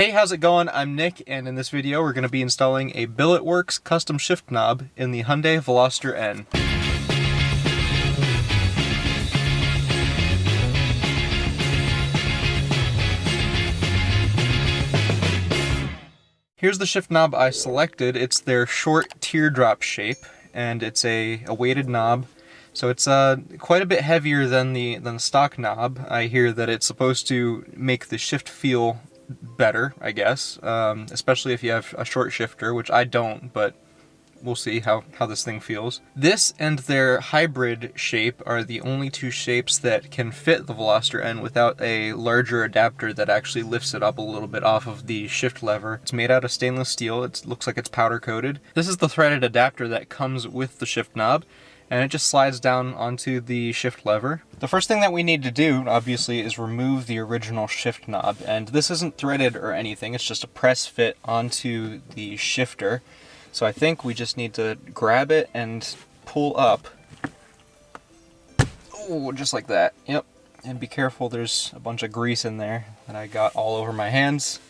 Hey, how's it going? I'm Nick, and in this video we're going to be installing a BilletWorkz custom shift knob in the Hyundai Veloster N. Here's the shift knob I selected. It's their short teardrop shape, and it's a weighted knob. So it's quite a bit heavier than the stock knob. I hear that it's supposed to make the shift feel better, I guess, especially if you have a short shifter, which I don't, but we'll see how this thing feels. This and their hybrid shape are the only two shapes that can fit the Veloster N without a larger adapter that actually lifts it up a little bit off of the shift lever. It's made out of stainless steel. It looks like it's powder coated. This is the threaded adapter that comes with the shift knob, and it just slides down onto the shift lever. The first thing that we need to do, obviously, is remove the original shift knob, and this isn't threaded or anything, it's just a press fit onto the shifter. So I think we just need to grab it and pull up. Oh, just like that, yep. And be careful, there's a bunch of grease in there that I got all over my hands.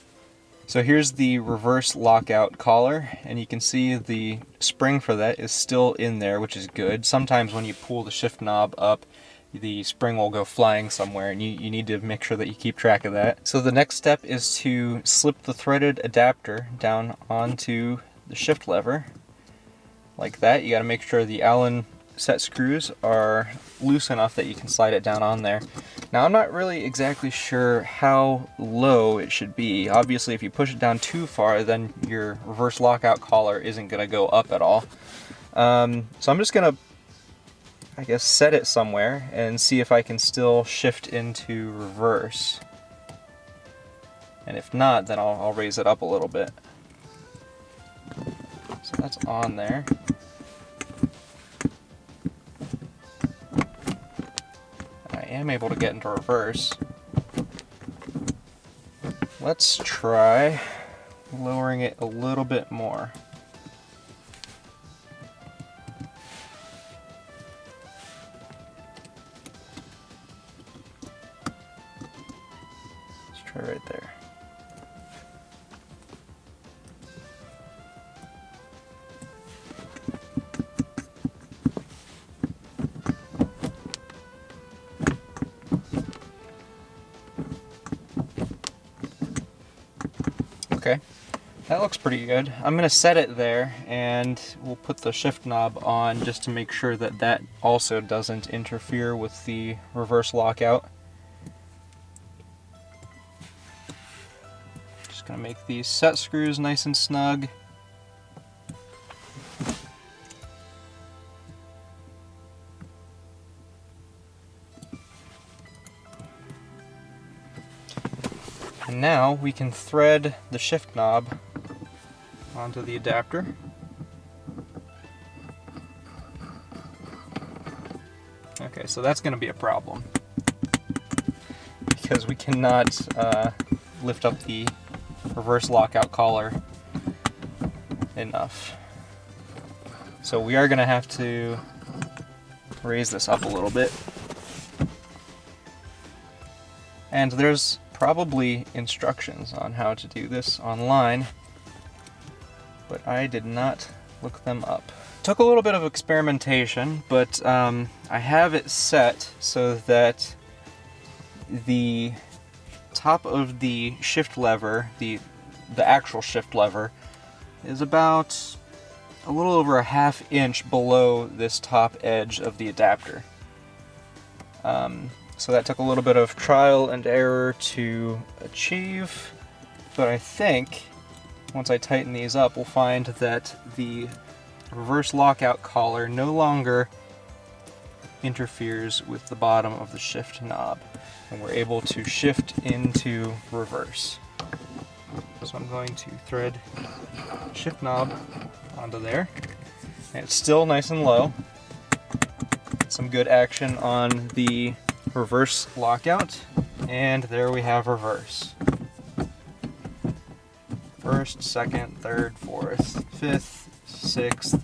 So here's the reverse lockout collar, and you can see the spring for that is still in there, which is good. Sometimes when you pull the shift knob up, the spring will go flying somewhere, and you need to make sure that you keep track of that. So the next step is to slip the threaded adapter down onto the shift lever, like that. You gotta make sure the Allen set screws are loose enough that you can slide it down on there. Now I'm not really exactly sure how low it should be. Obviously if you push it down too far, then your reverse lockout collar isn't gonna go up at all. So I'm just gonna, I guess, set it somewhere and see if I can still shift into reverse. And if not, then I'll raise it up a little bit. So that's on there. I am able to get into reverse. Let's try lowering it a little bit more. Let's try right there. Okay, that looks pretty good. I'm gonna set it there, and we'll put the shift knob on just to make sure that that also doesn't interfere with the reverse lockout. Just gonna make these set screws nice and snug. And now we can thread the shift knob onto the adapter. Okay, so that's going to be a problem because we cannot lift up the reverse lockout collar enough. So we are going to have to raise this up a little bit. And there's probably instructions on how to do this online, but I did not look them up. Took a little bit of experimentation, but I have it set so that the top of the shift lever, the actual shift lever, is about a little over a ½ inch below this top edge of the adapter. So that took a little bit of trial and error to achieve, but I think once I tighten these up, we'll find that the reverse lockout collar no longer interferes with the bottom of the shift knob, and we're able to shift into reverse. So I'm going to thread the shift knob onto there, and it's still nice and low. Some good action on the reverse lockout, and there we have reverse. First, second, third, fourth, fifth, sixth,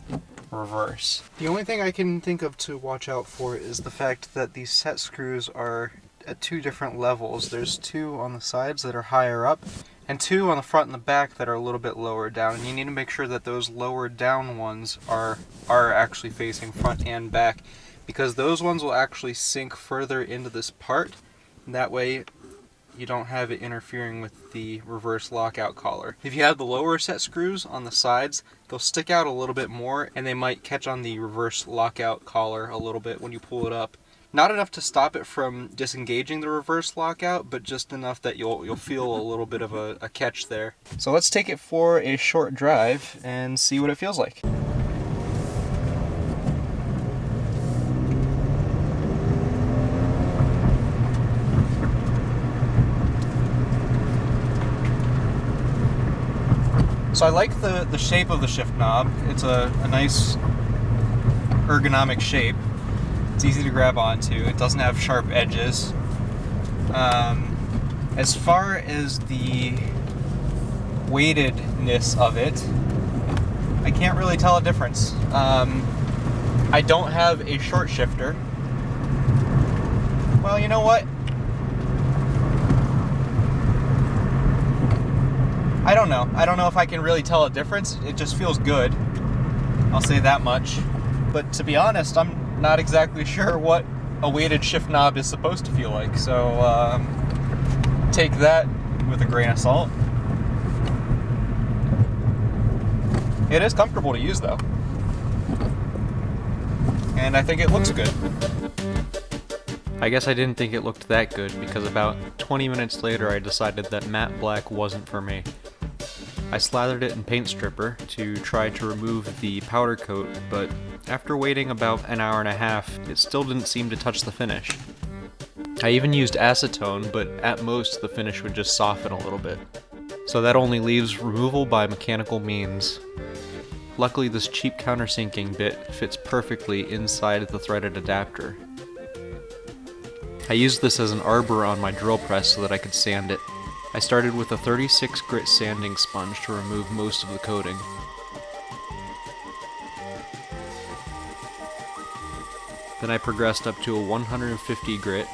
reverse. The only thing I can think of to watch out for is the fact that these set screws are at two different levels. There's two on the sides that are higher up, and 2 on the front and the back that are a little bit lower down. And you need to make sure that those lower down ones are actually facing front and back, because those ones will actually sink further into this part. And that way you don't have it interfering with the reverse lockout collar. If you have the lower set screws on the sides, they'll stick out a little bit more and they might catch on the reverse lockout collar a little bit when you pull it up. Not enough to stop it from disengaging the reverse lockout, but just enough that you'll feel a little bit of a catch there. So let's take it for a short drive and see what it feels like. So I like the shape of the shift knob. It's a nice ergonomic shape. It's easy to grab onto. It doesn't have sharp edges. As far as the weightedness of it, I can't really tell a difference. I don't have a short shifter. Well, you know what? I don't know. I don't know if I can really tell a difference. It just feels good. I'll say that much. But to be honest, I'm not exactly sure what a weighted shift knob is supposed to feel like. So take that with a grain of salt. It is comfortable to use though. And I think it looks good. I guess I didn't think it looked that good because about 20 minutes later I decided that matte black wasn't for me. I slathered it in paint stripper to try to remove the powder coat, but after waiting about an hour and a half, it still didn't seem to touch the finish. I even used acetone, but at most the finish would just soften a little bit. So that only leaves removal by mechanical means. Luckily this cheap countersinking bit fits perfectly inside the threaded adapter. I used this as an arbor on my drill press so that I could sand it. I started with a 36 grit sanding sponge to remove most of the coating. Then I progressed up to a 150 grit.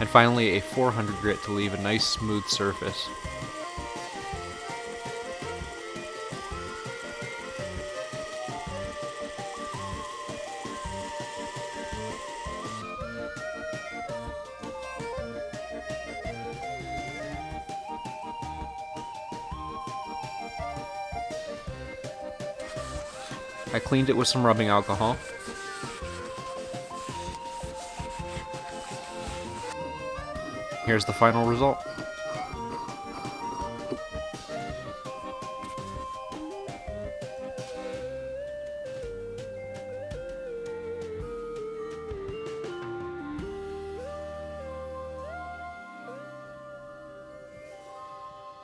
And finally a 400 grit to leave a nice smooth surface. I cleaned it with some rubbing alcohol. Here's the final result.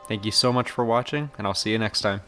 Thank you so much for watching, and I'll see you next time.